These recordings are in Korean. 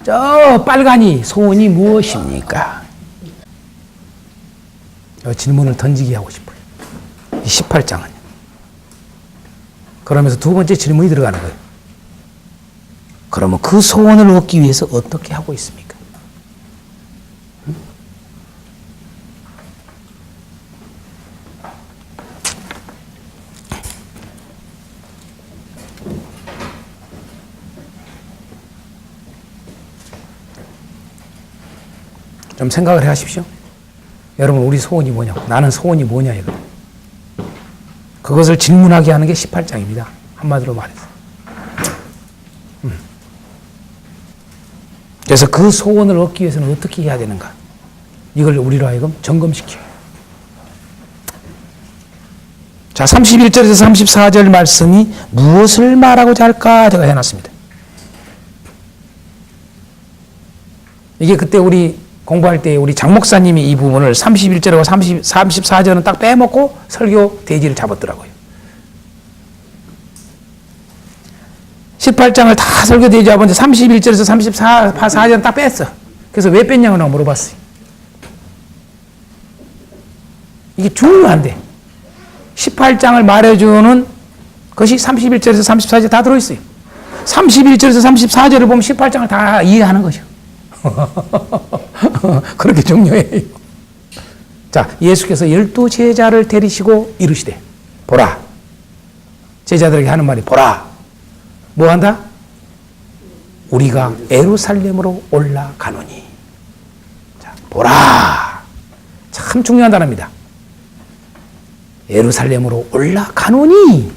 저 빨간이 소원이 무엇입니까? 질문을 던지게 하고 싶어요. 이 18장은. 그러면서 두 번째 질문이 들어가는 거예요. 그러면 그 소원을 얻기 위해서 어떻게 하고 있습니까? 좀 생각을 해 하십시오. 여러분, 우리 소원이 뭐냐고. 나는 소원이 뭐냐, 이거. 그것을 질문하게 하는 게 18장입니다. 한마디로 말해서. 그래서 그 소원을 얻기 위해서는 어떻게 해야 되는가? 이걸 우리로 하여금 점검시켜요. 자, 31절에서 34절 말씀이 무엇을 말하고자 할까? 제가 해놨습니다. 이게 그때 우리 공부할 때 우리 장 목사님이 이 부분을 31절하고 34절은 딱 빼먹고 설교 대지를 잡았더라고요. 18장을 다 설교 대지 잡았는데 31절에서 34절은 딱 뺐어. 그래서 왜 뺐냐고 내가 물어봤어요. 이게 중요한데 18장을 말해주는 것이 31절에서 34절 다 들어있어요. 31절에서 34절을 보면 18장을 다 이해하는 거죠. 그렇게 중요해요. 자, 예수께서 12 제자를 데리시고 이르시되 보라. 제자들에게 하는 말이 보라. 뭐 한다? 우리가 예루살렘으로 올라가노니. 자, 보라. 참 중요한 단어입니다. 예루살렘으로 올라가노니.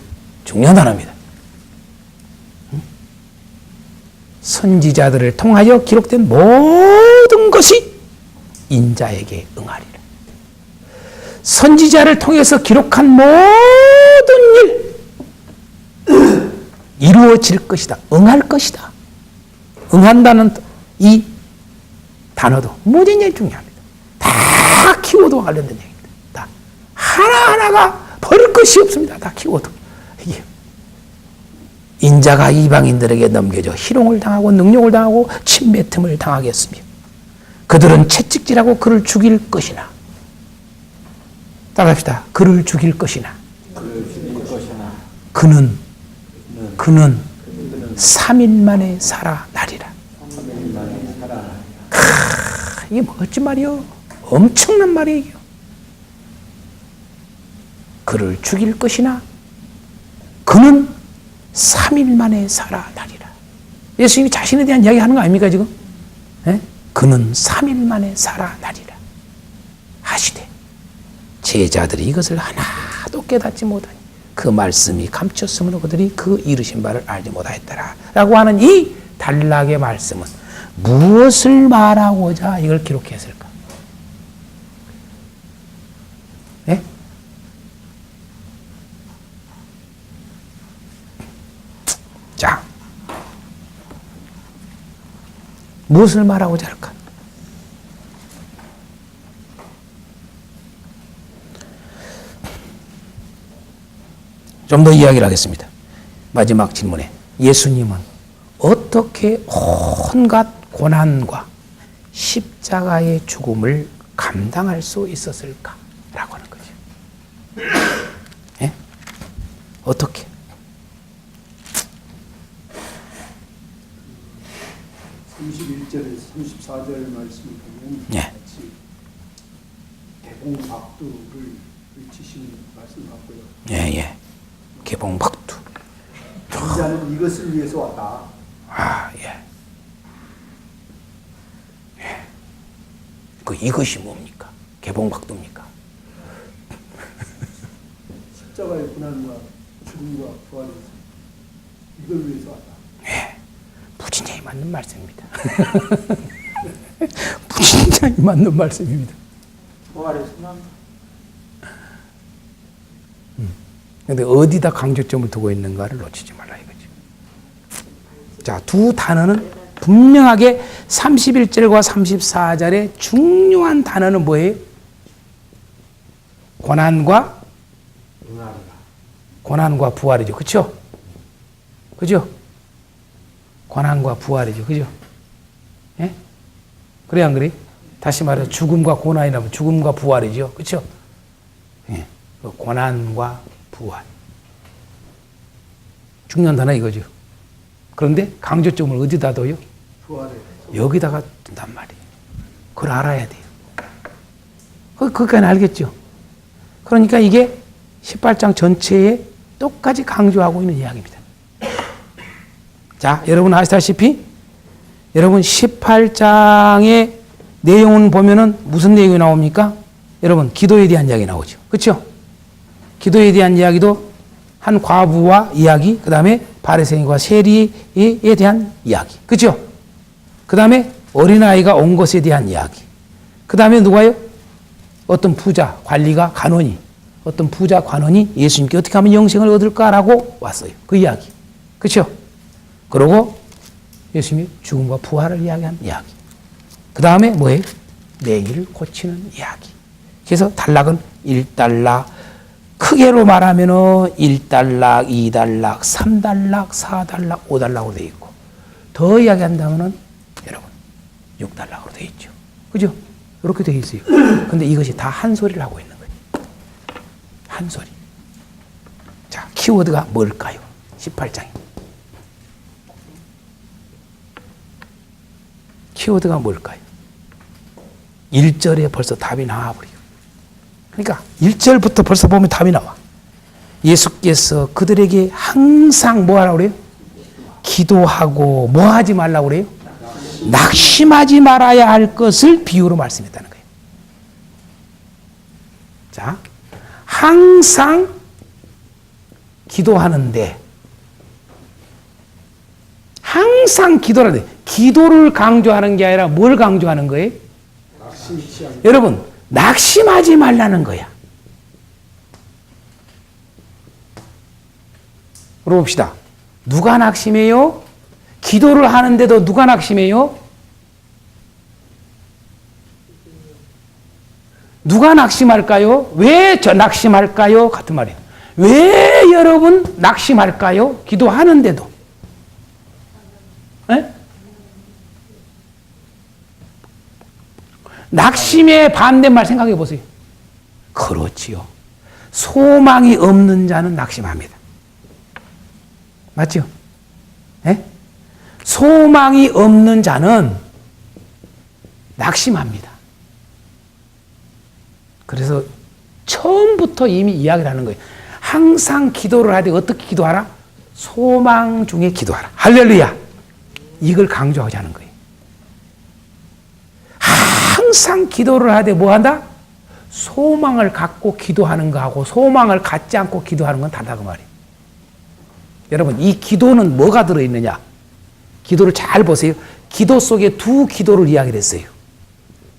중요한 단어입니다. 선지자들을 통하여 기록된 모든 것이 인자에게 응하리라. 선지자를 통해서 기록한 모든 일 이루어질 것이다. 응할 것이다. 응한다는 이 단어도 무진히 중요합니다. 다 키워드와 관련된 얘기입니다. 다 하나하나가 버릴 것이 없습니다. 다 키워드. 이게 인자가 이방인들에게 넘겨져 희롱을 당하고 능욕을 당하고 침뱉음을 당하게 했으며 그들은 채찍질하고 그를 죽일 것이나. 따라합시다. 그를 죽일 것이나. 그는 3일 만에 살아나리라. 이게 멋진 말이요. 엄청난 말이에요. 그를 죽일 것이나 그는 3일 만에 살아나리라. 예수님이 자신에 대한 이야기 하는 거 아닙니까, 지금? 예? 그는 3일 만에 살아나리라. 하시되, 제자들이 이것을 하나도 깨닫지 못하니 그 말씀이 감췄으므로 그들이 그 이르신 바를 알지 못하였더라. 라고 하는 이 단락의 말씀은 무엇을 말하고자 이걸 기록했을까? 예? 자, 무엇을 말하고자 할까? 좀 더 이야기를 하겠습니다. 마지막 질문에 예수님은 어떻게 온갖 고난과 십자가의 죽음을 감당할 수 있었을까? 라고 하는 거죠. 예? 어떻게? 31절에서 34절 말씀을 보면 예. 같이 개봉박두를 외치시는 말씀 같고요. 예. 개봉박두. 인자는 이것을 위해서 왔다. 아, 예. 그 이것이 뭡니까? 개봉박두입니까? 십자가의 고난과 죽음과 부활을 이걸 위해서 왔다. 예. 무진장이 맞는 말씀입니다. 무진장이 맞는 말씀입니다. 부활의 소망. 근데 어디다 강조점을 두고 있는가를 놓치지 말라 이거죠. 자, 두 단어는 분명하게 31절과 34절의 중요한 단어는 뭐예요? 고난과 부활이죠. 그렇죠? 그죠? 고난과 부활이죠. 그죠? 예? 그래 안 그래? 다시 말해 죽음과 고난이라면 죽음과 부활이죠. 그렇죠? 예. 그 고난과 부활. 죽는다나 이거죠. 그런데 강조점을 어디다 둬요? 부활에 여기다가 둔단 말이에요. 그걸 알아야 돼요. 그것까지 알겠죠? 그러니까 이게 18장 전체에 똑같이 강조하고 있는 이야기입니다. 자, 여러분 아시다시피 여러분 18장의 내용을 보면은 무슨 내용이 나옵니까? 여러분 기도에 대한 이야기 나오죠. 그렇죠? 기도에 대한 이야기도 한 과부와 이야기, 그 다음에 바리새인과 세리에 대한 이야기. 그렇죠? 그 다음에 어린아이가 온 것에 대한 이야기. 그 다음에 누가요? 어떤 부자, 관리가, 간원이, 어떤 부자, 관원이 예수님께 어떻게 하면 영생을 얻을까라고 왔어요. 그 이야기. 그렇죠? 그리고 예수님이 죽음과 부활을 이야기한 이야기. 그 다음에 뭐예요? 내기를 고치는 이야기. 그래서 단락은 1단락, 크게로 말하면은 1단락, 2단락, 3단락, 4단락, 5단락으로 되어 있고, 더 이야기한다면은 여러분 6단락으로 되어 있죠. 그죠? 이렇게 되어 있어요. 근데 이것이 다 한 소리를 하고 있는 거예요. 한 소리. 자, 키워드가 뭘까요? 18장에. 키워드가 뭘까요? 1절에 벌써 답이 나와버려요. 그러니까 1절부터 벌써 보면 답이 나와. 예수께서 그들에게 항상 뭐 하라고 그래요? 기도하고 뭐 하지 말라고 그래요? 낙심하지 말아야 할 것을 비유로 말씀했다는 거예요. 자, 항상 기도하는데 항상 기도를 하는데 기도를 강조하는 게 아니라 뭘 강조하는 거예요? 여러분, 낙심하지 말라는 거야. 물어봅시다. 누가 낙심해요? 기도를 하는데도 누가 낙심해요? 누가 낙심할까요? 왜 저 낙심할까요? 같은 말이에요. 왜 여러분 낙심할까요? 기도하는데도. 에? 낙심의 반대말 생각해 보세요. 그렇지요. 소망이 없는 자는 낙심합니다. 맞죠? 에? 소망이 없는 자는 낙심합니다. 그래서 처음부터 이미 이야기를 하는 거예요. 항상 기도를 하되 어떻게 기도하라? 소망 중에 기도하라. 할렐루야. 이걸 강조하자는 거예요. 항상 기도를 하되 뭐 한다? 소망을 갖고 기도하는 거하고 소망을 갖지 않고 기도하는 건 다르다 그 말이에요. 여러분, 이 기도는 뭐가 들어있느냐? 기도를 잘 보세요. 기도 속에 두 기도를 이야기를 했어요.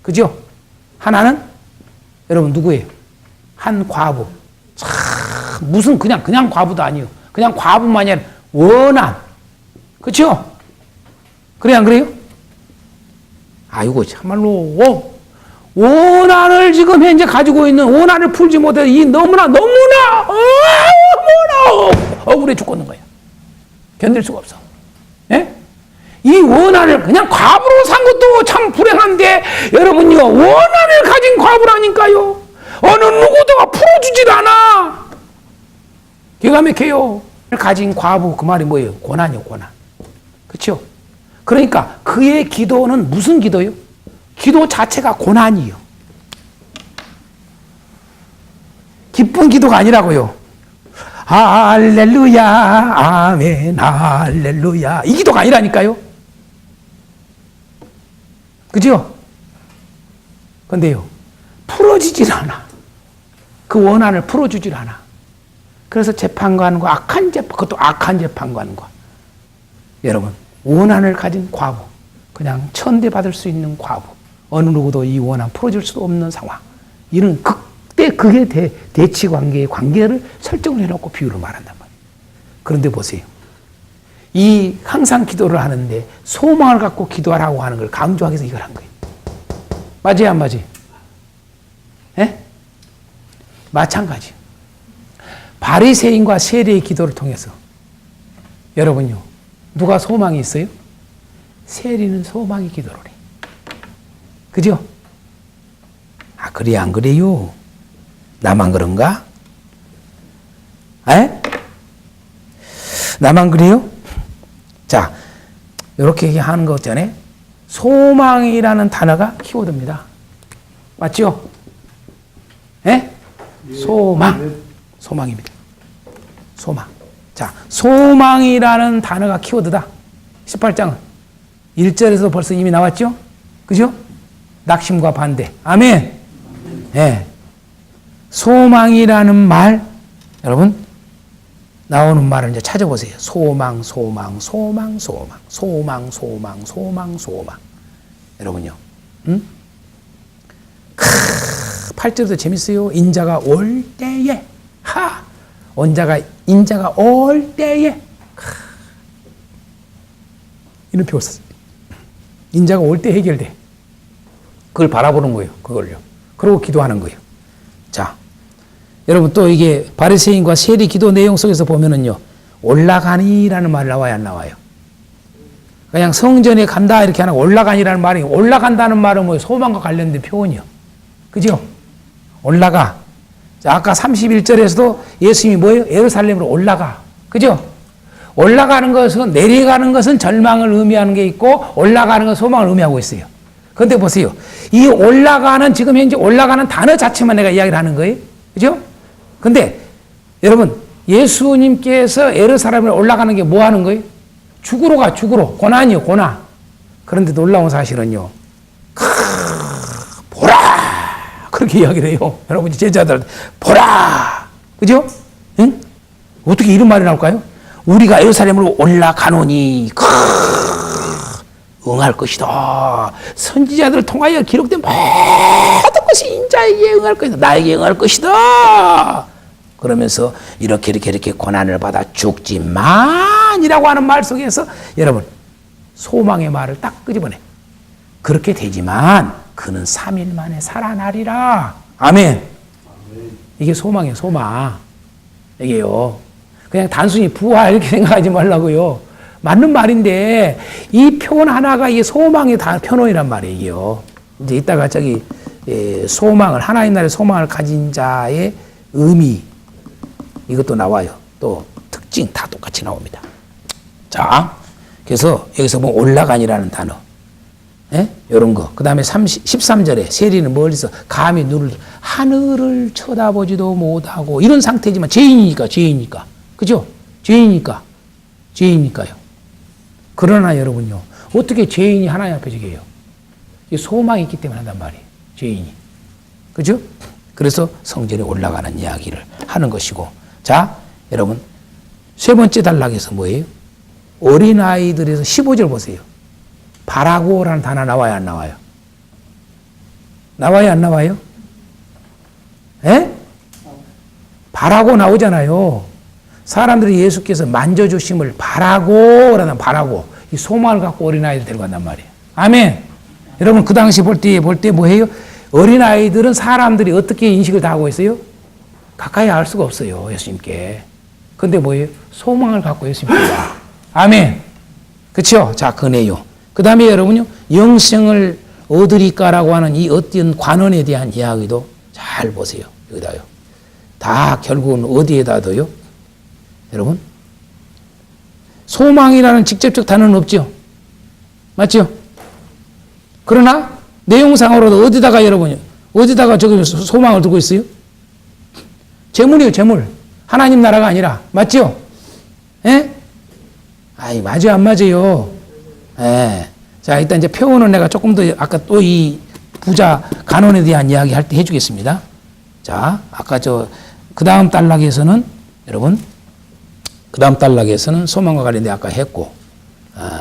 그죠? 하나는 여러분 누구예요? 한 과부. 참 무슨 그냥 과부도 아니에요. 그냥 과부만이 아니라 원한. 그렇죠? 그래 안 그래요? 아이고 참말로 원한을 지금 현재 가지고 있는 원한을 풀지 못해 이 너무나 억울해 죽겠는 거야. 견딜 수가 없어. 예? 이 원한을 그냥 과부로 산 것도 참 불행한데 여러분요 원한을 가진 과부라니까요. 어느 누구도가 풀어주질 않아. 기가 막혀요. 가진 과부 그 말이 뭐예요? 고난이요 고난. 그렇죠? 그러니까 그의 기도는 무슨 기도요? 기도 자체가 고난이요. 기쁜 기도가 아니라고요. 할렐루야 아멘 할렐루야 이 기도가 아니라니까요. 그죠? 근데요 풀어지질 않아. 그 원한을 풀어주질 않아. 그래서 재판관과 그것도 악한 재판관과 여러분 원한을 가진 과부, 그냥 천대받을 수 있는 과부, 어느 누구도 이 원한 풀어줄 수 없는 상황. 이런 그때 그게 대치 관계의 관계를 설정을 해놓고 비유를 말한단 말이에요. 그런데 보세요. 이 항상 기도를 하는데 소망을 갖고 기도하라고 하는 걸 강조하기 위해서 이걸 한 거예요. 맞아요, 안 맞아요? 예? 마찬가지. 바리새인과 세리의 기도를 통해서 여러분요. 누가 소망이 있어요? 세리는 소망의 기도를 해. 그죠? 아, 그래, 안 그래요? 나만 그런가? 에? 나만 그래요? 자, 이렇게 하는 것 전에 소망이라는 단어가 키워드입니다. 맞죠? 예? 소망. 소망입니다. 소망. 자, 소망이라는 단어가 키워드다. 18장은. 1절에서 벌써 이미 나왔죠? 그죠? 낙심과 반대. 아멘. 예. 소망이라는 말, 여러분, 나오는 말을 이제 찾아보세요. 소망, 소망, 소망, 소망, 소망, 소망, 소망, 소망. 여러분요. 8절도 재밌어요. 인자가 올 때에, 인자가 올 때에, 이런 표현 썼어요. 인자가 올 때 해결돼. 그걸 바라보는 거예요. 그걸요. 그러고 기도하는 거예요. 자, 여러분 또 이게 바리새인과 세리 기도 내용 속에서 보면은요, 올라가니라는 말이 나와요, 안 나와요? 그냥 성전에 간다 이렇게 하는 올라가니라는 말이, 올라간다는 말은 뭐 소망과 관련된 표현이요. 그죠? 올라가. 자, 아까 31절에서도 예수님이 뭐예요? 예루살렘으로 올라가. 그죠? 올라가는 것은, 내려가는 것은 절망을 의미하는 게 있고, 올라가는 것은 소망을 의미하고 있어요. 그런데 보세요. 이 올라가는, 지금 현재 올라가는 단어 자체만 내가 이야기를 하는 거예요. 그죠? 근데, 여러분, 예수님께서 예루살렘으로 올라가는 게 뭐 하는 거예요? 죽으러 가, 죽으러. 고난이요, 고난. 그런데 놀라운 사실은요, 보라! 그렇게 이야기를 해요. 여러분, 제자들한테, 보라! 그죠? 응? 어떻게 이런 말이 나올까요? 우리가 예루살렘으로 올라가노니, 응할 것이다. 선지자들을 통하여 기록된 모든 것이 인자에게 응할 것이다. 나에게 응할 것이다. 그러면서 이렇게 고난을 받아 죽지만이라고 하는 말 속에서 여러분, 소망의 말을 딱 끄집어내. 그렇게 되지만 그는 3일 만에 살아나리라. 아멘. 이게 소망이에요, 소망. 이게요. 그냥 단순히 부활 이렇게 생각하지 말라고요. 맞는 말인데 이 표현 하나가 이 소망의 표현이란 말이에요. 이제 이따가 소망을, 하나님 나라의 소망을 가진 자의 의미, 이것도 나와요. 또 특징 다 똑같이 나옵니다. 자, 그래서 여기서 보면 올라가니라는 단어, 이런 거. 그 다음에 13절에 세리는 멀리서 감히 하늘을 쳐다보지도 못하고, 이런 상태지만 죄인이니까. 그죠? 죄인이니까요. 그러나 여러분요, 어떻게 죄인이 하나님 앞에 저게요? 소망이 있기 때문에 한단 말이에요. 죄인이. 그죠? 그래서 성전에 올라가는 이야기를 하는 것이고. 자, 여러분, 세 번째 단락에서 뭐예요? 어린아이들에서 15절 보세요. 바라고라는 단어 나와요, 안 나와요? 나와요, 안 나와요? 바라고 나오잖아요. 사람들이 예수께서 만져주심을 바라고, 이 소망을 갖고 어린아이들 데리고 간단 말이에요. 아멘. 여러분, 그 당시 볼 때 뭐예요? 어린아이들은 사람들이 어떻게 인식을 다 하고 있어요? 가까이 알 수가 없어요, 예수님께. 근데 뭐예요? 소망을 갖고 예수님께 와. 아멘. 그쵸? 자, 그 내용. 그 다음에 여러분요, 영생을 얻으리까라고 하는 이 어떤 관원에 대한 이야기도 잘 보세요. 여기다요. 다 결국은 어디에다도요? 여러분, 소망이라는 직접적 단어는 없죠. 맞죠? 그러나 내용상으로도 어디다가 저기 소망을 두고 있어요? 재물이에요, 재물. 하나님 나라가 아니라. 맞죠? 맞아요, 안 맞아요? 자, 일단 이제 표현은 내가 조금 더 아까 또 이 부자 간원에 대한 이야기 할 때 해주겠습니다. 자, 아까 그 다음 단락에서는 여러분, 소망과 관련된 아까 했고,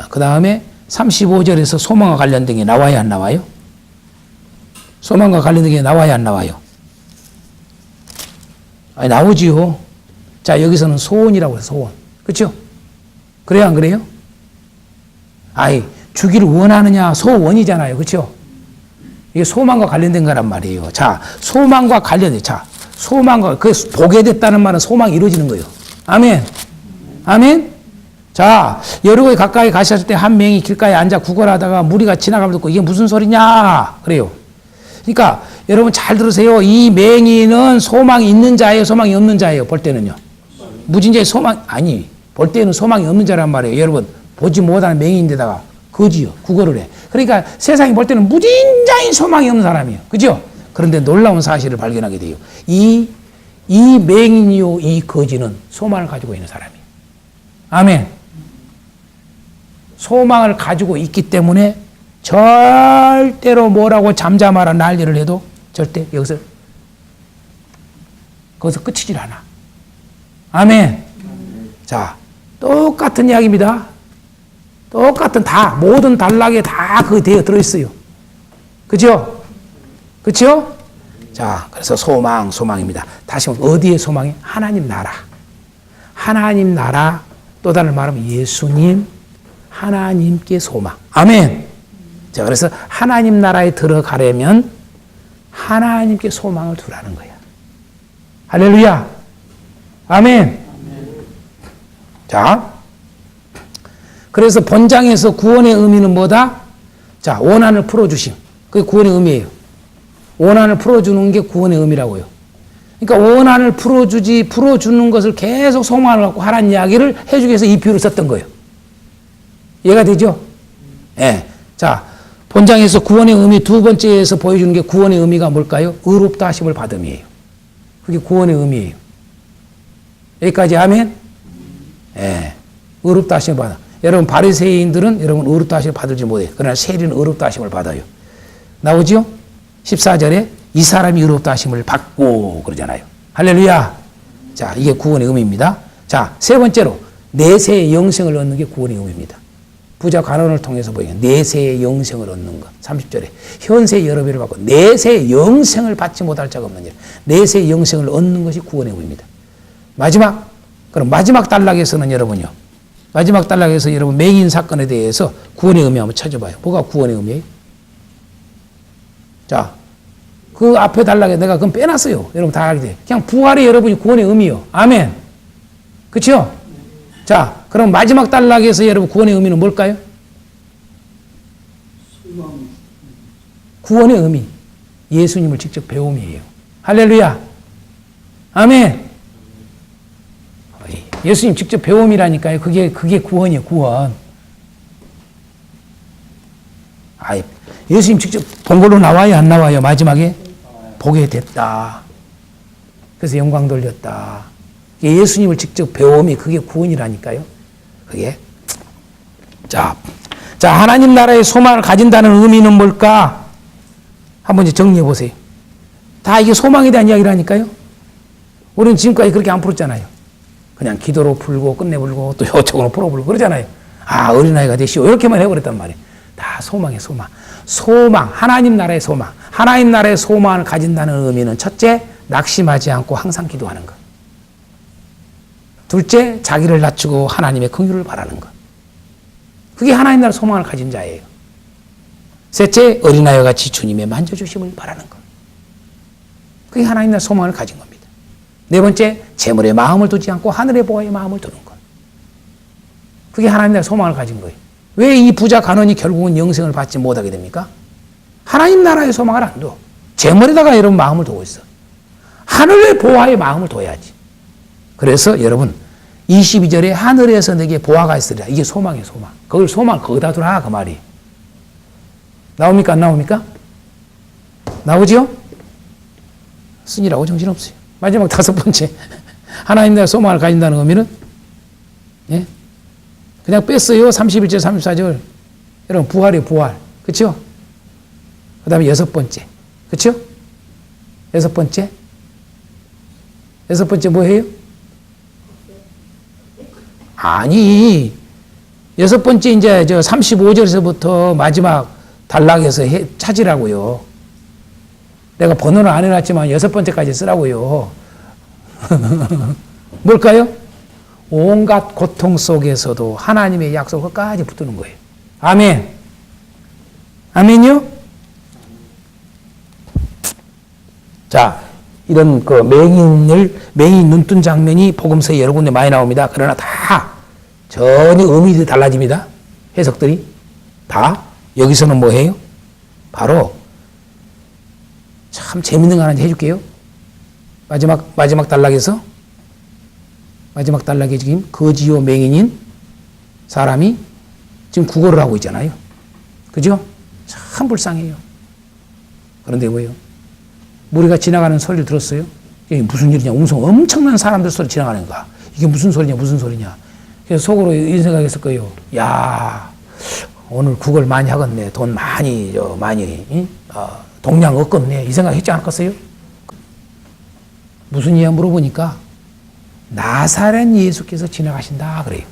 그 다음에 35절에서 소망과 관련된 게 나와요, 안 나와요? 소망과 관련된 게 나와요, 안 나와요? 나오지요. 자, 여기서는 소원이라고 해서 소원. 그렇죠? 그래요, 안 그래요? 주기를 원하느냐, 소원이잖아요. 그렇죠? 이게 소망과 관련된 거란 말이에요. 자, 소망과 보게 됐다는 말은 소망이 이루어지는 거예요. 아멘. 아멘. 자, 여리고에 가까이 가셨을 때 한 맹인이 길가에 앉아 구걸하다가 무리가 지나가면 듣고 이게 무슨 소리냐? 그래요. 그러니까 여러분 잘 들으세요. 이 맹인은 소망이 있는 자예요, 소망이 없는 자예요. 볼 때는요. 무진자의 소망 아니, 볼 때는 소망이 없는 자란 말이에요. 여러분 보지 못하는 맹인인데다가 거지요, 구걸을 해. 그러니까 세상이 볼 때는 무진자인 소망이 없는 사람이에요. 그죠? 그런데 놀라운 사실을 발견하게 돼요. 이 맹인이요, 이 거지는 소망을 가지고 있는 사람이에요. 아멘. 소망을 가지고 있기 때문에 절대로 뭐라고 잠잠하라 난리를 해도 절대 거기서 끝이질 않아. 아멘. 자, 똑같은 이야기입니다. 똑같은 모든 단락에 다 그게 되어 들어있어요. 그죠? 그죠? 자, 그래서 소망입니다. 다시 한번 어디에 소망이? 하나님 나라. 하나님 나라, 또 다른 말하면 예수님, 하나님께 소망. 아멘. 자, 그래서 하나님 나라에 들어가려면 하나님께 소망을 두라는 거야. 할렐루야. 아멘. 자, 그래서 본장에서 구원의 의미는 뭐다? 자, 원한을 풀어주심. 그게 구원의 의미예요. 원한을 풀어주는 게 구원의 의미라고요. 그러니까 원한을 풀어주는 것을 계속 소망을 갖고 하라는 이야기를 해주기 위해서 이 비유를 썼던 거예요. 이해가 되죠? 예. 자, 본장에서 구원의 의미 두 번째에서 보여주는 게 구원의 의미가 뭘까요? 의롭다 하심을 받음이에요. 그게 구원의 의미예요. 여기까지 아멘? 예. 의롭다 하심을 받아. 여러분 바리새인들은 여러분 의롭다 하심을 받을지 못해요. 그러나 세리는 의롭다 하심을 받아요. 나오죠? 14절에 이 사람이 의롭다 하심을 받고 그러잖아요. 할렐루야. 자, 이게 구원의 의미입니다. 자, 세 번째로 내세의 영생을 얻는 게 구원의 의미입니다. 부자 간원을 통해서 보이는 내세의 영생을 얻는 것. 30절에 현세의 여러 배를 받고 내세의 영생을 받지 못할 자가 없는 일. 내세의 영생을 얻는 것이 구원의 의미입니다. 그럼 마지막 단락에서는 여러분요. 마지막 단락에서 여러분 맹인 사건에 대해서 구원의 의미 한번 찾아봐요. 뭐가 구원의 의미예요? 자, 그 앞에 단락에 내가 그건 빼놨어요. 여러분 다 알게 돼. 그냥 부활이 여러분이 구원의 의미요. 아멘. 그렇죠? 자, 그럼 마지막 단락에서 여러분 구원의 의미는 뭘까요? 구원의 의미. 예수님을 직접 배움이에요. 할렐루야. 아멘. 예수님 직접 배움이라니까요. 그게 구원이에요, 구원. 예수님 직접 본 걸로 나와요, 안 나와요? 마지막에? 보게 됐다. 그래서 영광 돌렸다. 예수님을 직접 배움이 그게 구원이라니까요. 그게. 자, 하나님 나라의 소망을 가진다는 의미는 뭘까? 한번 이제 정리해 보세요. 다 이게 소망에 대한 이야기라니까요. 우리는 지금까지 그렇게 안 풀었잖아요. 그냥 기도로 풀고 끝내불고 또 요쪽으로 풀어불고 그러잖아요. 어린아이가 되시오. 이렇게만 해버렸단 말이에요. 다 소망이에요, 소망. 소망, 하나님 나라의 소망. 하나님 나라의 소망을 가진다는 의미는 첫째, 낙심하지 않고 항상 기도하는 것. 둘째, 자기를 낮추고 하나님의 긍휼을 바라는 것. 그게 하나님 나라의 소망을 가진 자예요. 셋째, 어린아이와 같이 주님의 만져주심을 바라는 것. 그게 하나님 나라의 소망을 가진 겁니다. 네 번째, 재물에 마음을 두지 않고 하늘의 보화에 마음을 두는 것. 그게 하나님 나라의 소망을 가진 거예요. 왜 이 부자 간원이 결국은 영생을 받지 못하게 됩니까? 하나님 나라의 소망을 안 둬. 재물에다가 여러분 마음을 두고 있어. 하늘의 보화에 마음을 둬야지. 그래서 여러분 22절에 하늘에서 내게 보화가 있으리라. 이게 소망이에요, 소망. 그걸 소망 거기다 두라 그 말이. 나옵니까, 안 나옵니까? 나오지요? 쓰니라고 정신없어요. 마지막 다섯 번째, 하나님 나라의 소망을 가진다는 의미는, 예? 그냥 뺐어요. 31절, 34절. 여러분, 부활이에요, 부활. 그쵸? 그 다음에 여섯 번째. 그쵸? 여섯 번째 뭐예요? 아니, 여섯 번째 이제 35절에서부터 마지막 단락에서 찾으라고요. 내가 번호는 안 해놨지만 여섯 번째까지 쓰라고요. 뭘까요? 온갖 고통 속에서도 하나님의 약속 끝까지 붙드는 거예요. 아멘. 아멘요? 자, 이런 그 맹인 눈뜬 장면이 복음서에 여러 군데 많이 나옵니다. 그러나 다 전혀 의미들이 달라집니다. 해석들이. 다. 여기서는 뭐 해요? 바로 참 재밌는 거 하나 해줄게요. 마지막 단락에서 마지막 단락에 지금 거지요 맹인인 사람이 지금 구걸을 하고 있잖아요. 그죠? 참 불쌍해요. 그런데 뭐예요? 우리가 지나가는 소리를 들었어요. 이게 무슨 일이냐? 엄청난 사람들 소리 지나가는 거야. 이게 무슨 소리냐? 무슨 소리냐? 그래서 속으로 이런 생각했을 거예요. 야, 오늘 구걸 많이 하겠네. 돈 많이 동량 얻겠네. 이 생각 했지 않겠어요? 무슨 이야 물어보니까 나사렛 예수께서 지나가신다 그래요.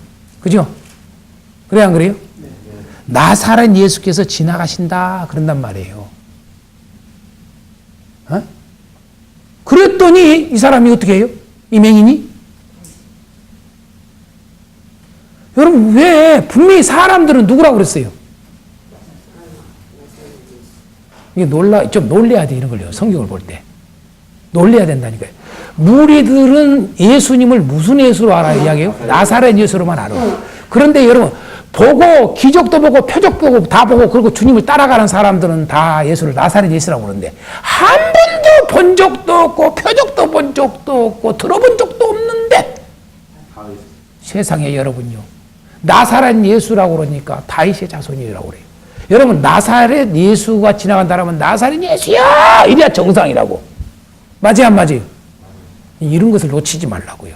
그죠? 그래 안 그래요? 나사렛 예수께서 지나가신다 그런단 말이에요. 어? 그랬더니 이 사람이 어떻게 해요? 이 맹인이? 여러분 왜 분명히 사람들은 누구라고 그랬어요? 이게 좀 놀래야 돼 이런 걸요. 성경을 볼 때. 놀래야 된다니까요. 무리들은 예수님을 무슨 예수로 알아요? 이야기해요? 나사렛 예수로만 알아요. 그런데 여러분 보고 기적도 보고 표적 보고 다 보고 그리고 주님을 따라가는 사람들은 다 예수를 나사렛 예수라고 그러는데 한 번도 본 적도 없고 표적도 본 적도 없고 들어본 적도 없는데 세상에 여러분요. 나사렛 예수라고 그러니까 다윗의 자손이라고 그래요. 여러분 나사렛 예수가 지나간다면 나사렛 예수야! 이래야 정상이라고. 맞아요 안 맞아요? 이런 것을 놓치지 말라고요.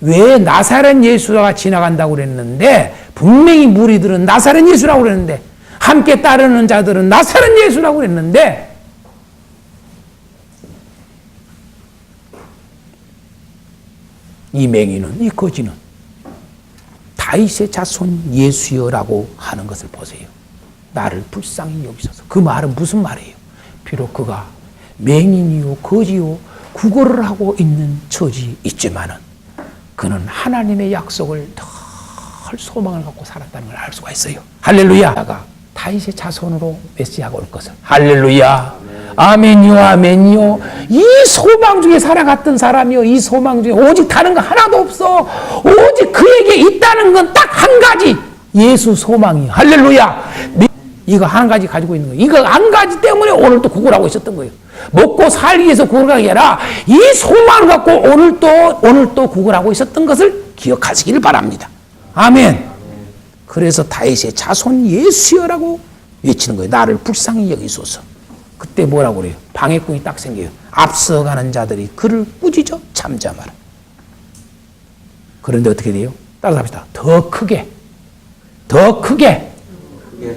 왜 나사렛 예수가 지나간다고 그랬는데 분명히 무리들은 나사렛 예수라고 그랬는데 함께 따르는 자들은 나사렛 예수라고 그랬는데 이 맹인은 이 거지는 다윗의 자손 예수여라고 하는 것을 보세요. 나를 불쌍히 여기소서. 그 말은 무슨 말이에요? 비록 그가 맹인이요 거지요 구걸을 하고 있는 처지 있지만은 그는 하나님의 약속을 늘 소망을 갖고 살았다는 걸 알 수가 있어요. 할렐루야. 다윗의 자손으로 메시아가 올 것을. 할렐루야. 아멘이요 아멘이요. 이 소망 중에 살아갔던 사람이요. 이 소망 중에 오직 다른 거 하나도 없어. 오직 그에게 있다는 건 딱 한 가지. 예수 소망이요. 할렐루야. 이거 한 가지 가지고 있는 거예요. 이거 한 가지 때문에 오늘 또 구걸하고 있었던 거예요. 먹고 살기 위해서 구걸하는 게 아니라 이 소망을 갖고 오늘 또 구걸하고 있었던 것을 기억하시기를 바랍니다. 아멘. 그래서 다윗의 자손 예수여라고 외치는 거예요. 나를 불쌍히 여기소서. 그때 뭐라고 그래요? 방해꾼이 딱 생겨요. 앞서가는 자들이 그를 꾸짖어 잠잠하라. 그런데 어떻게 돼요? 따라합시다. 더 크게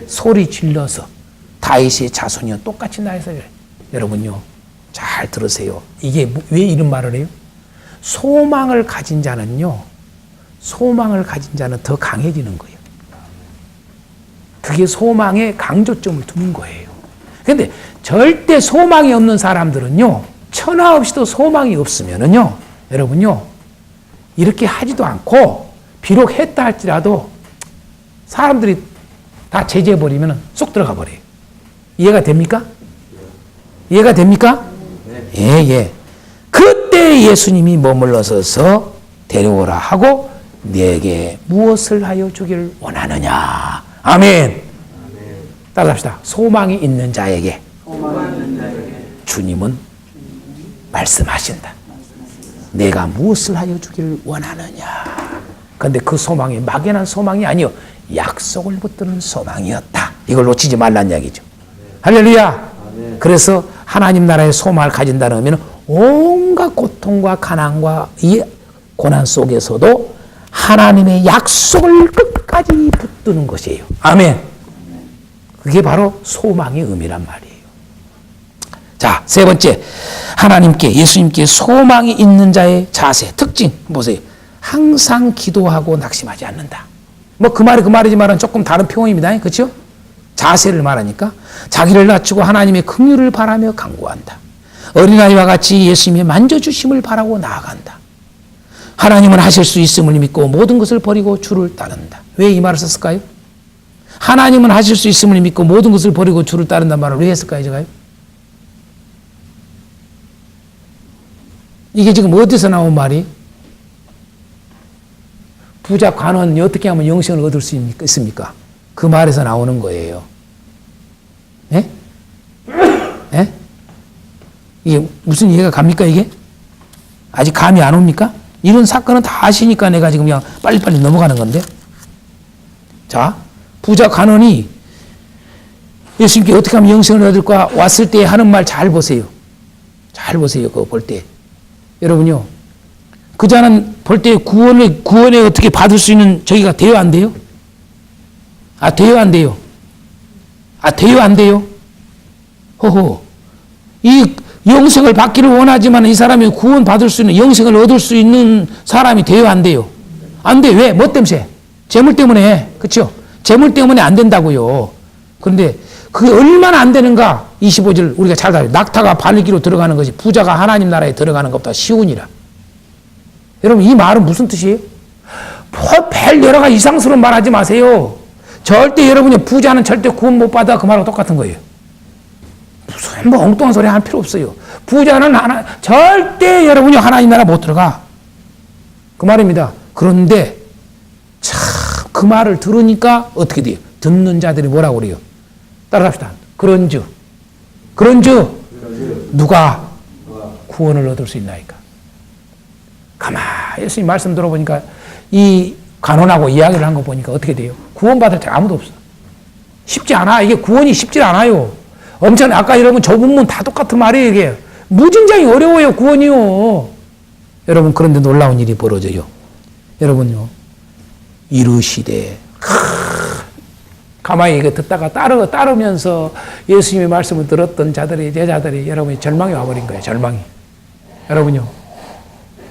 소리 질러서 다윗의 자손이여 똑같이 나에서 여러분요 잘 들으세요. 이게 왜 이런 말을 해요? 소망을 가진 자는 더 강해지는 거예요. 그게 소망에 강조점을 두는 거예요. 그런데 절대 소망이 없는 사람들은요 천하 없이도 소망이 없으면은요 여러분요 이렇게 하지도 않고 비록 했다 할지라도 사람들이 다 제재해버리면 쏙 들어가 버려요. 이해가 됩니까? 이해가 됩니까? 예. 그때 예수님이 머물러서서 데려오라 하고 내게 무엇을 하여 주기를 원하느냐. 아멘. 따라합시다. 소망이 있는 자에게 주님은 말씀하신다. 내가 무엇을 하여 주기를 원하느냐. 그런데 그 소망이 막연한 소망이 아니요. 약속을 붙드는 소망이었다. 이걸 놓치지 말란 이야기죠. 할렐루야. 그래서 하나님 나라의 소망을 가진다는 의미는 온갖 고통과 가난과 이 고난 속에서도 하나님의 약속을 끝까지 붙드는 것이에요. 아멘. 그게 바로 소망의 의미란 말이에요. 자, 세 번째. 하나님께, 예수님께 소망이 있는 자의 자세, 특징 보세요. 항상 기도하고 낙심하지 않는다. 뭐 그 말이지만 조금 다른 표현입니다. 그렇죠? 자세를 말하니까 자기를 낮추고 하나님의 긍휼을 바라며 간구한다. 어린아이와 같이 예수님의 만져주심을 바라고 나아간다. 하나님은 하실 수 있음을 믿고 모든 것을 버리고 주를 따른다. 왜 이 말을 썼을까요? 하나님은 하실 수 있음을 믿고 모든 것을 버리고 주를 따른다는 말을 왜 했을까요? 제가요? 이게 지금 어디서 나온 말이? 부자 관원이 어떻게 하면 영생을 얻을 수 있습니까? 그 말에서 나오는 거예요. 예? 예? 이게 무슨 이해가 갑니까, 이게? 아직 감이 안 옵니까? 이런 사건은 다 아시니까 내가 지금 그냥 빨리빨리 넘어가는 건데. 자, 부자 관원이 예수님께 어떻게 하면 영생을 얻을까 왔을 때 하는 말 잘 보세요. 잘 보세요. 그거 볼 때. 여러분요. 그 자는 볼 때 구원에 어떻게 받을 수 있는 저기가 돼요, 안 돼요? 아, 돼요, 안 돼요? 아, 돼요, 안 돼요? 호호. 이 영생을 받기를 원하지만 이 사람이 구원 받을 수 있는, 영생을 얻을 수 있는 사람이 돼요, 안 돼요? 안 돼. 왜? 뭐 때문에? 재물 때문에. 그쵸? 재물 때문에 안 된다고요. 그런데 그게 얼마나 안 되는가? 25절 우리가 잘 알아요. 낙타가 바늘기로 들어가는 것이 부자가 하나님 나라에 들어가는 것보다 쉬우니라. 여러분, 이 말은 무슨 뜻이에요? 별 여러 가지 이상스러운 말 하지 마세요. 절대 여러분이 부자는 절대 구원 못 받아. 그 말하고 똑같은 거예요. 무슨 뭐 엉뚱한 소리 할 필요 없어요. 부자는 절대 여러분이 하나님 나라 못 들어가. 그 말입니다. 그런데 참 그 말을 들으니까 어떻게 돼요? 듣는 자들이 뭐라고 그래요? 따라갑시다. 그런즉 누가 구원을 얻을 수 있나이까? 가만히 예수님 말씀 들어보니까 이 간혼하고 이야기를 한 거 보니까 어떻게 돼요? 구원받을 자 아무도 없어. 쉽지 않아. 이게 구원이 쉽지 않아요. 엄청 아까 여러분 좁은 문 다 똑같은 말이에요. 이게 무진장이 어려워요. 구원이요. 여러분 그런데 놀라운 일이 벌어져요. 여러분요. 이르시되 가만히 이거 듣다가 따르면서 예수님의 말씀을 들었던 자들이 제자들이 여러분이 절망이 와버린 거예요. 절망이. 여러분요.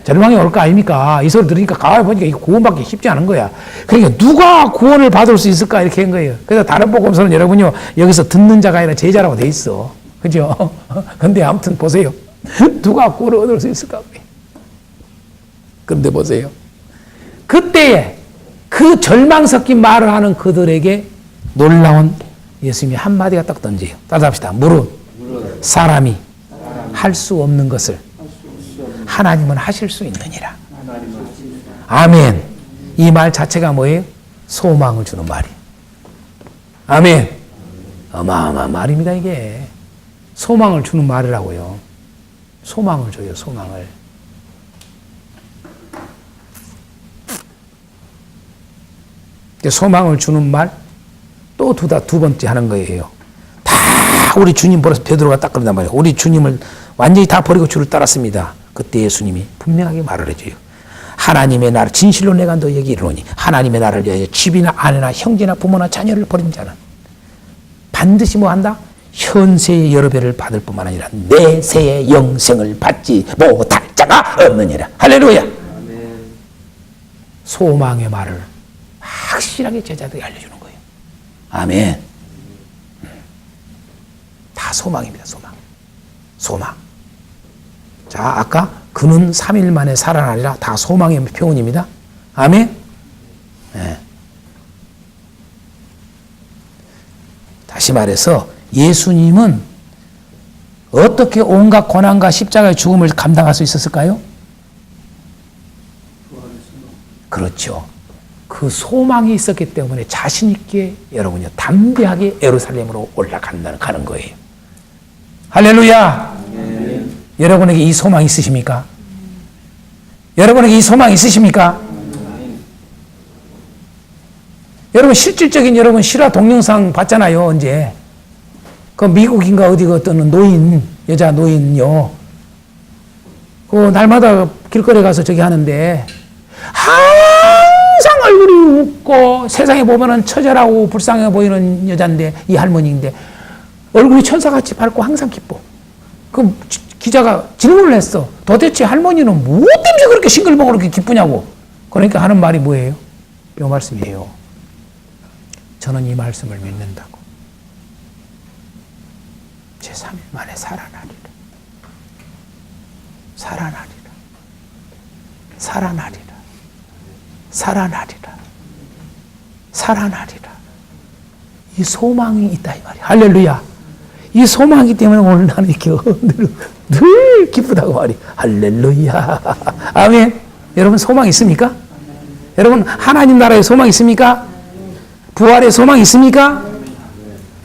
절망이 올 거 아닙니까? 이 소리 들으니까 가만히 보니까 이거 구원받기 쉽지 않은 거야. 그러니까 누가 구원을 받을 수 있을까 이렇게 한 거예요. 그래서 다른 복음서는 여러분요. 여기서 듣는 자가 아니라 제자라고 돼 있어. 그죠? 근데 아무튼 보세요. 누가 구원을 얻을 수 있을까? 근데 보세요. 그때에 그 절망 섞인 말을 하는 그들에게 놀라운 예수님이 한마디가 딱 던져요. 따라합시다. 무릇 사람이 할 수 없는 것을 하나님은 하실 수 있느니라. 아멘. 이 말 자체가 뭐예요? 소망을 주는 말이에요. 아멘. 어마어마한 말입니다, 이게. 소망을 주는 말이라고요. 소망을 줘요, 소망을. 소망을 주는 말, 또 두 번째 하는 거예요. 다 우리 주님 버려서 베드로가 딱 그런단 말이에요. 우리 주님을 완전히 다 버리고 주를 따랐습니다. 그때 예수님이 분명하게 말을 해줘요. 하나님의 나라, 진실로 내가 너에게 이르노니 하나님의 나라를 위하여 집이나 아내나 형제나 부모나 자녀를 버린 자는 반드시 뭐 한다? 현세의 여러 배를 받을 뿐만 아니라 내세의 영생을 받지 못할 자가 없느니라. 할렐루야. 아멘. 소망의 말을 확실하게 제자들이 알려주는 거예요. 아멘. 다 소망입니다. 소망. 자, 아까 그는 3일 만에 살아나리라. 다 소망의 표현입니다. 아멘. 네. 다시 말해서 예수님은 어떻게 온갖 고난과 십자가의 죽음을 감당할 수 있었을까요? 그렇죠. 그 소망이 있었기 때문에 자신 있게 여러분이 담대하게 예루살렘으로 가는 거예요. 할렐루야. 여러분에게 이 소망 있으십니까? 여러분에게 이 소망 있으십니까? 여러분 실질적인 여러분 실화 동영상 봤잖아요. 언제 그 미국인가 어디 어떤 노인 여자 노인요. 그 날마다 길거리 가서 저기 하는데 항상 얼굴이 웃고 세상에 보면은 처절하고 불쌍해 보이는 여잔데 이 할머니인데 얼굴이 천사같이 밝고 항상 기뻐. 그 기자가 질문을 했어. 도대체 할머니는 무엇 때문에 그렇게 싱글벙글 그렇게 기쁘냐고. 그러니까 하는 말이 뭐예요? 이 말씀이에요. 저는 이 말씀을 믿는다고. 제 3일 만에 살아나리라. 살아나리라. 살아나리라. 살아나리라. 살아나리라. 이 소망이 있다 이 말이야. 할렐루야. 이 소망이기 때문에 오늘 나는 이렇게 늘 기쁘다고 말이야. 할렐루야. 아멘. 여러분 소망 있습니까? 여러분 하나님 나라에 소망 있습니까? 부활의 소망 있습니까?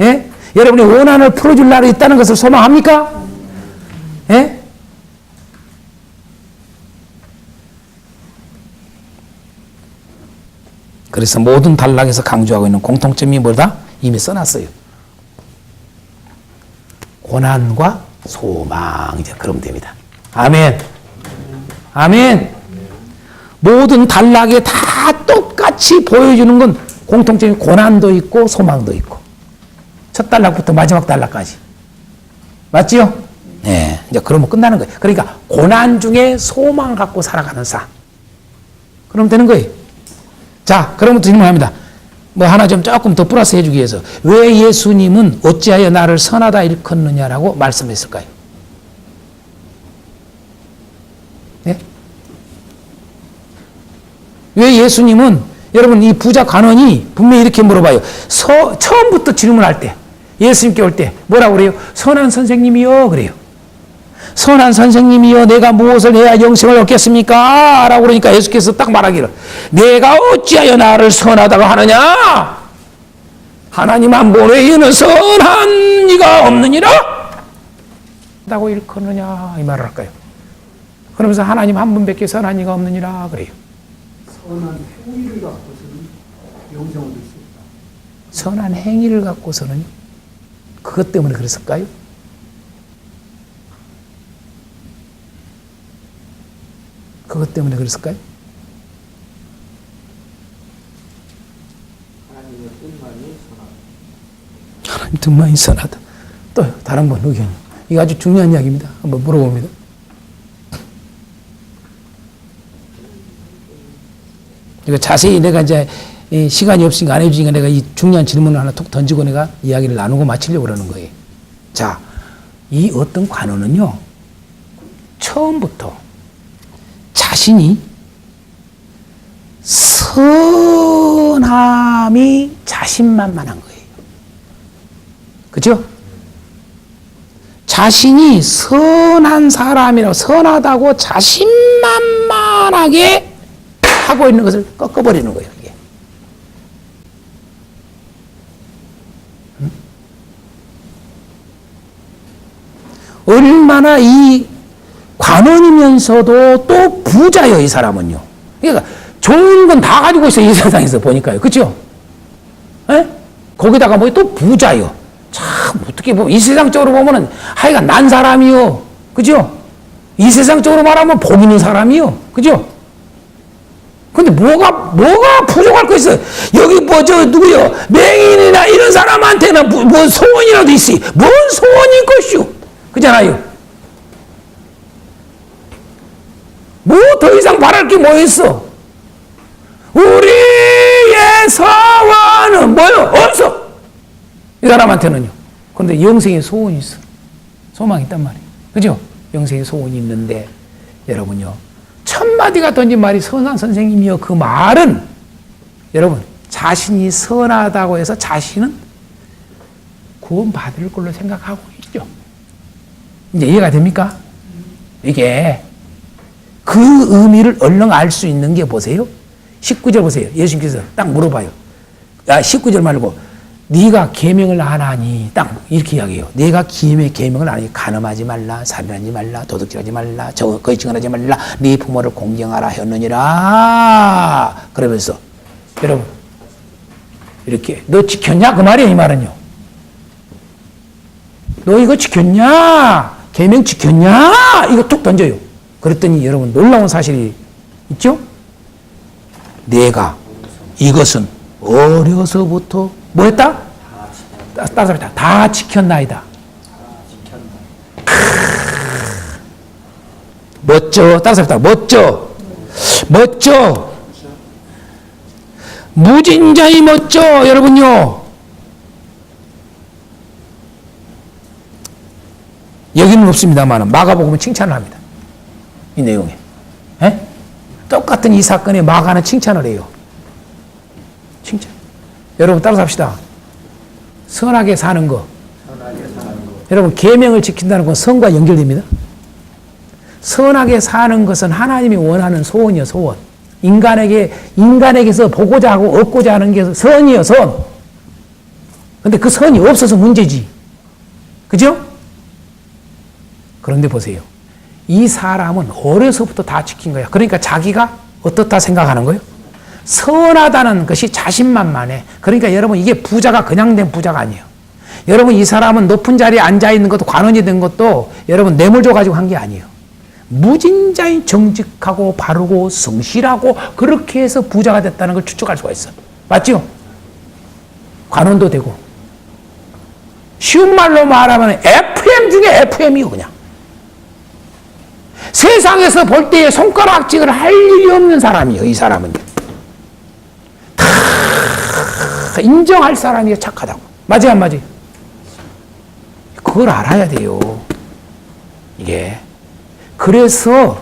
예? 여러분이 원한을 풀어줄 날이 있다는 것을 소망합니까? 예? 그래서 모든 단락에서 강조하고 있는 공통점이 뭐다? 이미 써놨어요. 고난과 소망. 이제 그러면 됩니다. 아멘. 아멘. 모든 단락에 다 똑같이 보여주는 건 공통점이 고난도 있고 소망도 있고. 첫 단락부터 마지막 단락까지. 맞지요? 네. 이제 그러면 끝나는 거예요. 그러니까 고난 중에 소망 갖고 살아가는 삶. 그러면 되는 거예요. 자, 그러면 질문합니다. 뭐 하나 좀 조금 더 플러스 해주기 위해서. 왜 예수님은 어찌하여 나를 선하다 일컫느냐라고 말씀했을까요? 네? 왜 예수님은, 여러분 이 부자 간원이 분명히 이렇게 물어봐요. 처음부터 질문할 때, 예수님께 올 때 뭐라고 그래요? 선한 선생님이요 그래요. 선한 선생님이여 내가 무엇을 해야 영생을 얻겠습니까? 라고 그러니까 예수께서 딱 말하기를 내가 어찌하여 나를 선하다고 하느냐? 하나님 한 분 외에는 선한 이가 없느니라? 라고 일컫느냐 이 말을 할까요? 그러면서 하나님 한 분밖에 선한 이가 없느니라 그래요. 선한 행위를 갖고서는 영생을 얻을 수 있다. 선한 행위를 갖고서는 그것 때문에 그랬을까요? 그것 때문에 그랬을까요? 하나님의 뜻만이 선하다. 하나님 뜻만이 선하다. 또 다른 분 의견. 이거 아주 중요한 이야기입니다. 한번 물어봅니다. 이거 자세히 내가 이제 시간이 없으니까 안 해주니까 내가 이 중요한 질문을 하나 톡 던지고 내가 이야기를 나누고 마치려고 그러는 거예요. 자, 이 어떤 관원은요, 처음부터 자신이 선함이 자신만만한 거예요. 그죠? 자신이 선한 사람이라고, 선하다고 자신만만하게 하고 있는 것을 꺾어버리는 거예요. 이게. 얼마나 이 관원이면서도 또 부자요, 이 사람은요. 그러니까 좋은 건 다 가지고 있어요, 이 세상에서 보니까요. 그죠? 에? 거기다가 뭐 또 부자요. 참, 어떻게 보면, 이 세상적으로 보면은 하여간 난 사람이요. 그죠? 이 세상적으로 말하면 복 있는 사람이요. 그죠? 근데 뭐가 부족할 거 있어요? 여기 누구요? 맹인이나 이런 사람한테는 뭐 소원이라도 있어요. 뭔 소원이 것이요? 그잖아요. 뭐 더 이상 바랄 게 뭐 있어? 우리의 소원은 뭐요? 없어. 이 사람한테는요. 그런데 영생의 소원이 있어. 소망이 있단 말이에요. 그죠? 영생의 소원이 있는데 여러분요. 첫마디가 던진 말이 선한 선생님이요. 그 말은 여러분 자신이 선하다고 해서 자신은 구원받을 걸로 생각하고 있죠. 이제 이해가 됩니까? 이게 그 의미를 얼른 알 수 있는 게 보세요. 19절 보세요. 예수님께서 딱 물어봐요. 19절 말고 네가 계명을 안 하니 딱 이렇게 이야기해요. 네가 계명을 안 하니 간음하지 말라, 살인하지 말라, 도둑질하지 말라, 거짓 증언하지 말라, 네 부모를 공경하라 했느니라. 그러면서 여러분 이렇게 너 지켰냐? 그 말이에요. 이 말은요. 너 이거 지켰냐? 계명 지켰냐? 이거 툭 던져요. 그랬더니 여러분 놀라운 사실이 있죠? 내가 이것은 어려서부터 뭐 했다? 따라합니다. 다 지켰나이다. 멋져. 따라합니다. 멋져. 멋져. 무진자히 멋져. 여러분요. 여기는 없습니다만 마가복음은 칭찬을 합니다. 이 내용에. 에? 똑같은 이 사건에 마가는 칭찬을 해요. 칭찬. 여러분 따라서 합시다. 선하게 사는 거. 여러분 계명을 지킨다는 건 선과 연결됩니다. 선하게 사는 것은 하나님이 원하는 소원이요, 소원. 인간에게서 보고자 하고 얻고자 하는 게 선이요, 선. 근데 그 선이 없어서 문제지. 그죠? 그런데 보세요. 이 사람은 어려서부터 다 지킨 거야. 그러니까 자기가 어떻다 생각하는 거예요? 선하다는 것이 자신만만해. 그러니까 여러분, 이게 부자가 그냥 된 부자가 아니에요. 여러분, 이 사람은 높은 자리에 앉아있는 것도, 관원이 된 것도 여러분 뇌물 줘가지고 한 게 아니에요. 무진자인 정직하고 바르고 성실하고 그렇게 해서 부자가 됐다는 걸 추측할 수가 있어. 맞죠? 관원도 되고. 쉬운 말로 말하면 FM 중에 FM이요, 그냥. 세상에서 볼 때에 손가락질을 할 일이 없는 사람이에요, 이 사람은. 다 인정할 사람이에요, 착하다고. 맞아요, 안 맞아요? 그걸 알아야 돼요. 이게. 그래서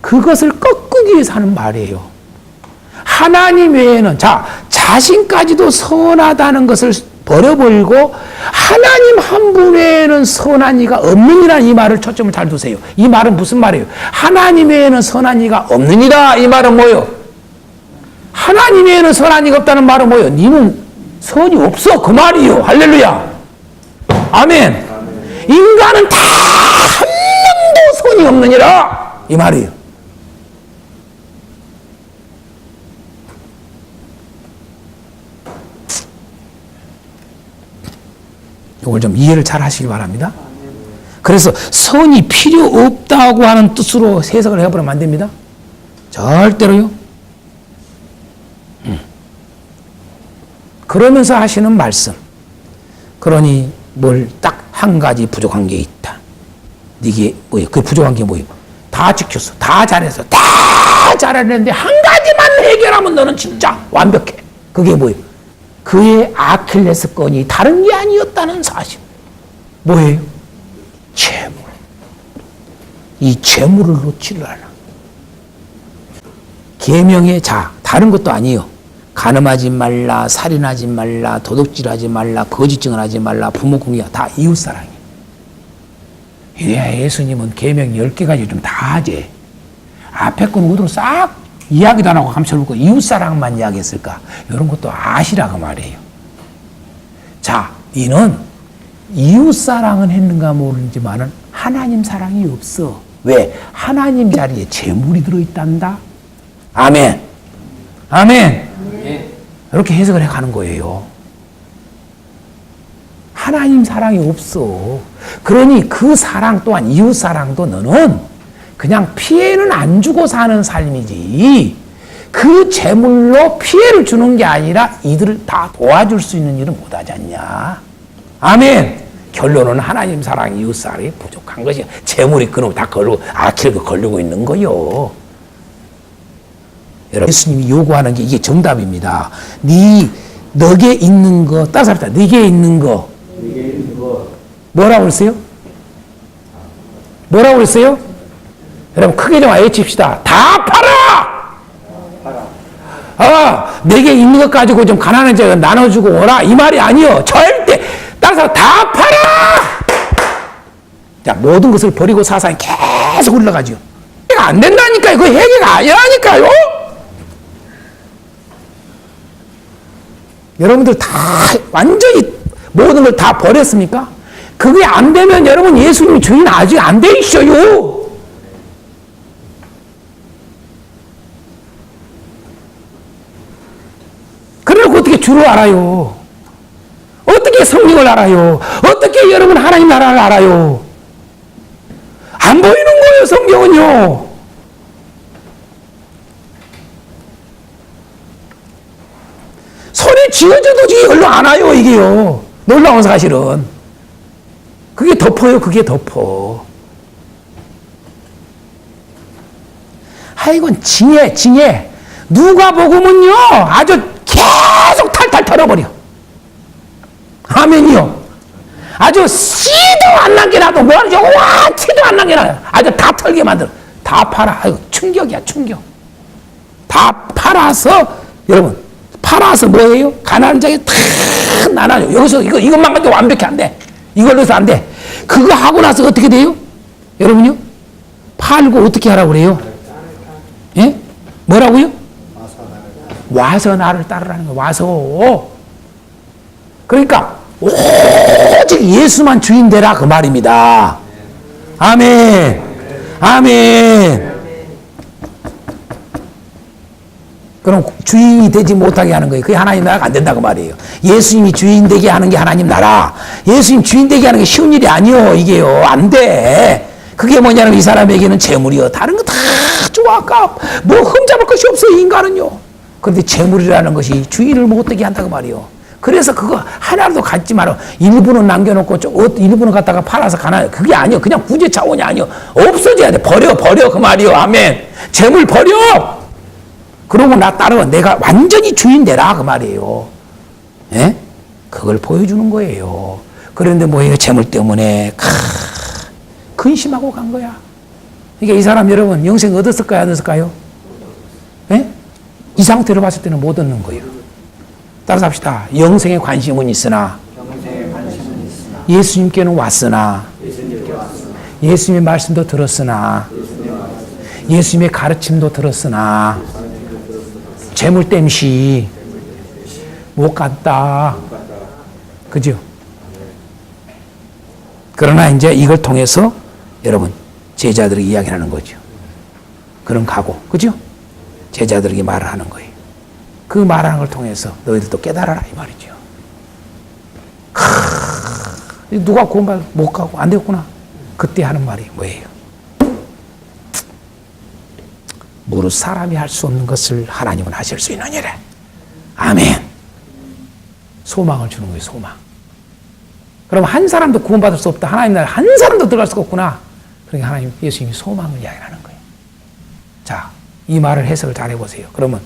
그것을 꺾기 위해서 하는 말이에요. 하나님 외에는, 자신까지도 선하다는 것을 버려버리고 하나님 한 분 외에는 선한 이가 없느니라는 이 말을 초점을 잘 두세요. 이 말은 무슨 말이에요? 하나님 외에는 선한 이가 없느니라. 이 말은 뭐예요? 하나님 외에는 선한 이가 없다는 말은 뭐예요? 니는 선이 없어. 그 말이에요. 할렐루야. 아멘. 인간은 다 한 명도 선이 없느니라. 이 말이에요. 이걸 좀 이해를 잘 하시기 바랍니다. 그래서 선이 필요 없다고 하는 뜻으로 해석을 해버리면 안 됩니다. 절대로요. 그러면서 하시는 말씀. 그러니 뭘 딱 한 가지 부족한 게 있다. 이게 뭐예요? 그 부족한 게 뭐예요? 다 지켰어. 다 잘했어. 다 잘했는데 한 가지만 해결하면 너는 진짜 완벽해. 그게 뭐예요? 그의 아킬레스건이 다른 게 아니었다는 사실. 뭐예요? 재물. 이 재물을 놓지를 않아. 계명의 다른 것도 아니에요. 간음하지 말라, 살인하지 말라, 도둑질하지 말라, 거짓 증언하지 말라, 부모 공격, 다 이웃사랑이에요. 이래야 예수님은 계명 10개까지 좀 다 하지. 앞에 건 우드로 싹 이야기도 안 하고 감춰놓고 이웃사랑만 이야기했을까? 이런 것도 아시라고 말이에요. 이는 이웃사랑은 했는가 모르지만은 하나님 사랑이 없어. 왜? 하나님 자리에 재물이 들어있단다. 아멘. 아멘. 이렇게 해석을 해가는 거예요. 하나님 사랑이 없어. 그러니 그 사랑 또한 이웃사랑도 너는 그냥 피해는 안 주고 사는 삶이지 그 재물로 피해를 주는 게 아니라 이들을 다 도와줄 수 있는 일은 못하지 않냐. 아멘. 결론은 하나님 사랑, 이웃 사랑이 부족한 것이야. 재물이 그놈 다 걸리고 있는 거요. 여러분, 예수님이 요구하는 게 이게 정답입니다. 너게 있는 거, 따라서 합시다. 너게 있는 거. 뭐라고 그랬어요? 뭐라고 그랬어요? 여러분, 크게 좀 외칩시다. 다 팔아! 내게 있는 것 가지고 좀 가난한 자가 나눠주고 오라. 이 말이 아니요. 절대. 따라서 다 팔아! 자, 모든 것을 버리고 사상이 계속 흘러가죠. 해가 안 된다니까요. 그 해결가 아니라니까요. 여러분들 다 완전히 모든 걸 다 버렸습니까? 그게 안 되면 여러분 예수님 주인 아직 안 돼 있어요. 그러고 어떻게 주를 알아요? 어떻게 성령을 알아요? 어떻게 여러분 하나님 나라를 알아요? 안 보이는 거예요, 성경은요. 손에 쥐어져도 별로 안 와요, 이게요. 놀라운 사실은. 그게 덮어요, 그게 덮어. 하여간 징해. 누가복음은요, 아주 계속 탈탈 털어버려. 아멘이요. 아주 씨도 안 남겨놔도 뭐하는지 와 티도 안 남겨놔요. 아주 다 털게 만들어. 다 팔아. 아이고 충격이야, 충격. 다 팔아서 여러분 팔아서 뭐예요? 가난한 자에 다 나눠요. 여기서 이것만 가지고 완벽히 안 돼. 이걸로 해서 안 돼. 그거 하고 나서 어떻게 돼요? 여러분요? 팔고 어떻게 하라고 그래요? 예? 뭐라고요? 와서 나를 따르라는 거예요. 와서. 그러니까 오직 예수만 주인 되라 그 말입니다. 아멘. 아멘. 그럼 주인이 되지 못하게 하는 거예요. 그게 하나님 나라가 안 된다 그 말이에요. 예수님이 주인 되게 하는 게 하나님 나라. 예수님 주인 되게 하는 게 쉬운 일이 아니요. 이게요. 안 돼. 그게 뭐냐면 이 사람에게는 재물이요. 다른 거 다 좋아. 뭐 흠잡을 것이 없어요. 인간은요. 그런데 재물이라는 것이 주인을 못되게 한다고 말이요. 그래서 그거 하나도 갖지 말아. 일부는 남겨놓고 일부는 갖다가 팔아서 가나. 그게 아니요. 그냥 구제 차원이 아니요. 없어져야 돼. 버려 그 말이요. 아멘. 재물 버려. 그러고 나 따르면 내가 완전히 주인 되라 그 말이에요. 예? 그걸 보여주는 거예요. 그런데 뭐예요? 재물 때문에 근심하고 간 거야. 그러니까 이 사람 여러분 영생 얻었을까요? 안 얻었을까요? 예? 이 상태로 봤을 때는 못 얻는 거예요. 따라서 합시다. 영생에 관심은 있으나 예수님께는 왔으나 예수님의 말씀도 들었으나 예수님의 가르침도 들었으나 재물 땜시 못 갔다. 그죠? 그러나 이제 이걸 통해서 여러분 제자들에게 이야기하는 거죠. 그런 각오. 그죠? 제자들에게 말을 하는 거예요. 그 말하는 걸 통해서 너희들도 깨달아라 이 말이죠. 누가 구원받아 못 가고 안 되었구나. 그때 하는 말이 뭐예요? 무릇 사람이 할 수 없는 것을 하나님은 하실 수 있느니라. 아멘. 소망을 주는 거예요. 소망. 그럼 한 사람도 구원받을 수 없다. 하나님 나라 한 사람도 들어갈 수가 없구나. 그러니까 하나님 예수님이 소망을 이야기하는 거예요. 자, 이 말을 해석을 잘 해보세요. 그러면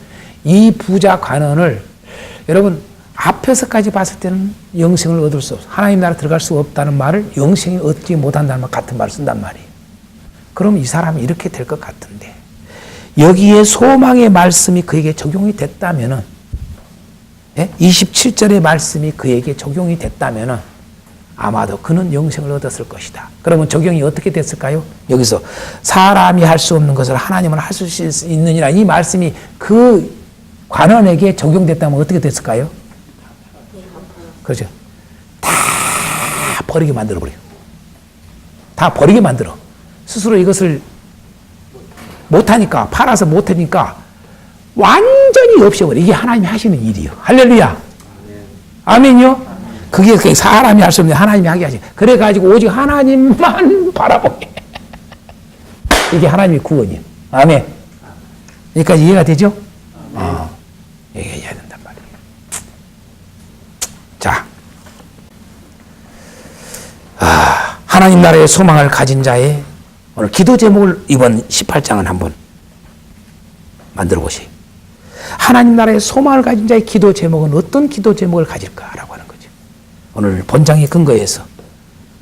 이 부자 관원을 여러분 앞에서까지 봤을 때는 영생을 얻을 수 없어. 하나님 나라 들어갈 수 없다는 말을 영생을 얻지 못한다는 말 같은 말을 쓴단 말이에요. 그럼 이 사람이 이렇게 될 것 같은데 여기에 소망의 말씀이 그에게 적용이 됐다면은 27절의 말씀이 그에게 적용이 됐다면은 아마도 그는 영생을 얻었을 것이다. 그러면 적용이 어떻게 됐을까요? 여기서 사람이 할 수 없는 것을 하나님은 할 수 있느니라 이 말씀이 그 관원에게 적용됐다면 어떻게 됐을까요? 그렇죠. 다 버리게 만들어버려요. 다 버리게 만들어. 스스로 이것을 못하니까, 팔아서 못하니까 완전히 없애버려. 이게 하나님이 하시는 일이요. 할렐루야. 아멘요. 그게 사람이 할 수 없는 하나님이 하게 하시. 그래가지고 오직 하나님만 바라보게. 이게 하나님의 구원이에요. 아멘. 여기까지 이해가 되죠? 이해해야 된단 말이에요. 자, 하나님 나라의 소망을 가진 자의 오늘 기도 제목을 이번 18장은 한번 만들어 보세요. 하나님 나라의 소망을 가진 자의 기도 제목은 어떤 기도 제목을 가질까라고 하는 거죠. 오늘 본장의 근거에서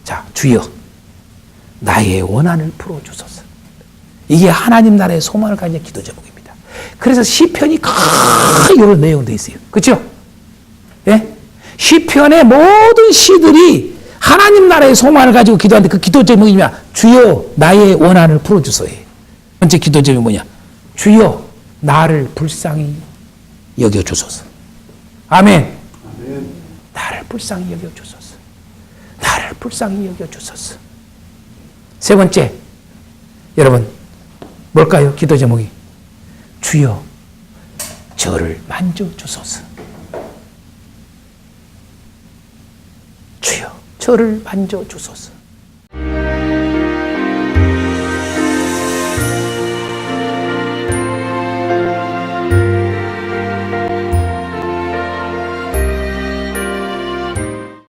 자, 주여 나의 원한을 풀어주소서. 이게 하나님 나라의 소망을 가진 기도 제목입니다. 그래서 시편이 이런 내용도 있어요. 그렇죠? 예? 시편의 모든 시들이 하나님 나라의 소망을 가지고 기도하는데 그 기도 제목이 뭐냐? 주여 나의 원한을 풀어주소서. 번째 기도 제목이 뭐냐? 주여 나를 불쌍히 여겨주소서. 아멘. 나를 불쌍히 여겨주소서. 나를 불쌍히 여겨주소서. 세 번째, 여러분 뭘까요? 기도 제목이 주여 저를 만져주소서. 주여 저를 만져주소서.